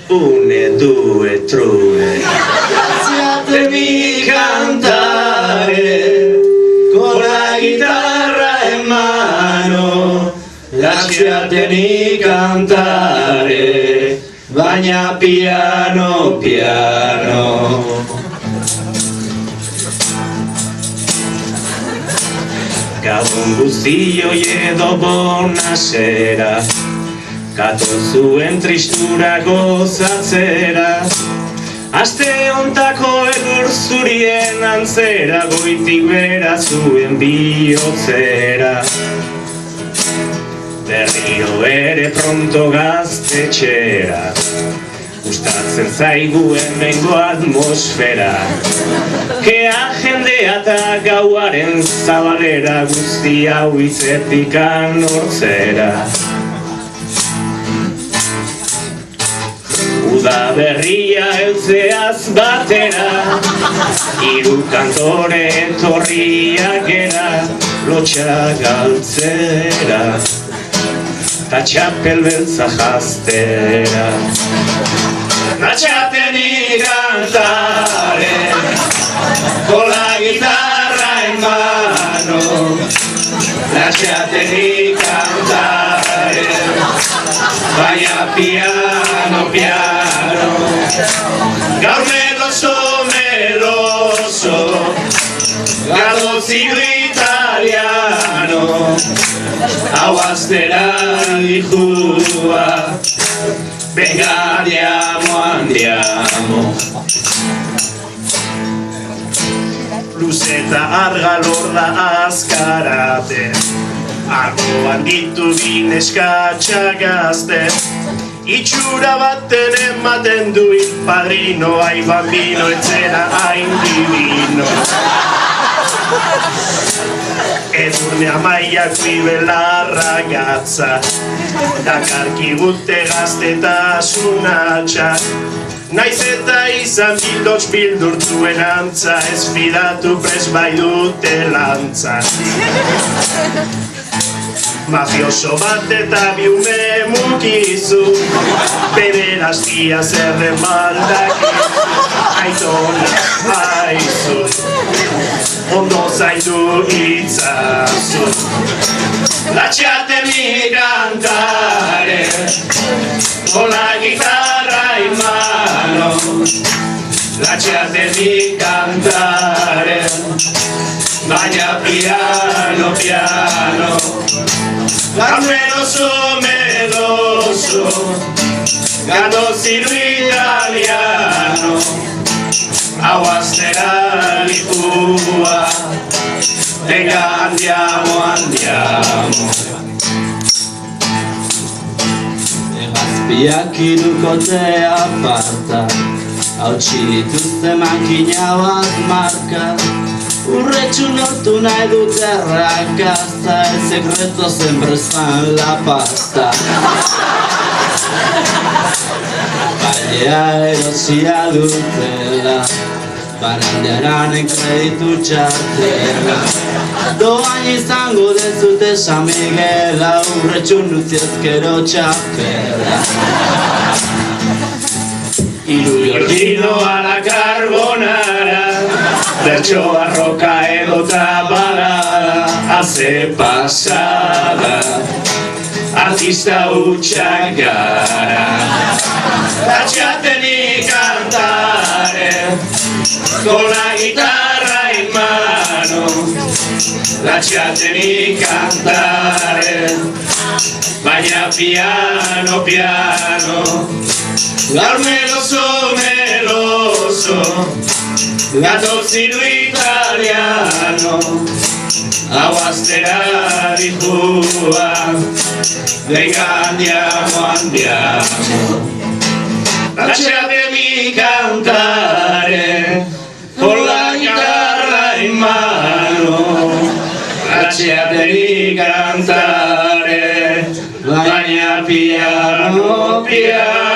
1, 2, 3. Lasciatemi cantare con la chitarra in mano, lasciatemi cantare, bagna piano piano. Gabon guztioi edo bonasera, gatoz zuen tristura gozatzera, aste hontako egur zurien antzera, goitik bera zuen bihotzera. Berriro ere pronto gaztetxera, gustatzen zaigu hemengo atmosfera, kea jendea eta gauaren zabalera, guzti hau hitzetik anortzera. Uda berria heltzeaz batera, hiru kantore etorriak era, lotxa galtzera, ta txapel beltza jaztera. Lasciatemi cantare con la chitarra in mano, lasciatemi cantare, vaya piano piano. Gaur meloso, gatoziru italiano, hau astera dijua, venga andiamo. Luzeta arga lorda azkarate, argoan ditu bineska txagazte, itxura baten ematen duin padrino, ai bambino, etzera hain divino. Edurne amaiak bibelarra gatza, dakarki gute gaztetasunatxa, naiz eta izan bildots bildurtzuen antza, ez fidatu pres bai dute lantza. Mafioso bat eta biume mukizu, pederastia zerren baldakizu, aitona aizu, ondo zaindu itzazu. Lasciatemi cantare con la chitarra in mano, lasciatemi cantare, bagna piano piano. Meloso, gatoziru italiano, hau astera likua, venga andiamo. Egazpiak irukote aparta, hautsi dituzte makina bat marka, urretxu nortu nahi dut errakazta, el secreto siempre está en la pasta. Bailea erosia dutela, barandiaranen kreditu txartela, doain izango dezute San Miguela, urretxu nutziezkero txapela. Hiru biordino a la carbonara, bertsoa roka edota balada, haze pasada, artista hutsak gara. Lasciatemi cantare con la chitarra in mano, lasciatemi cantare, bagna piano piano. Gaur meloso, gatoziru italiano, hau astera dijua, venga andiamo. Lasciatemi cantare con la chitarra in mano, lasciatemi cantare, bagna piano piano.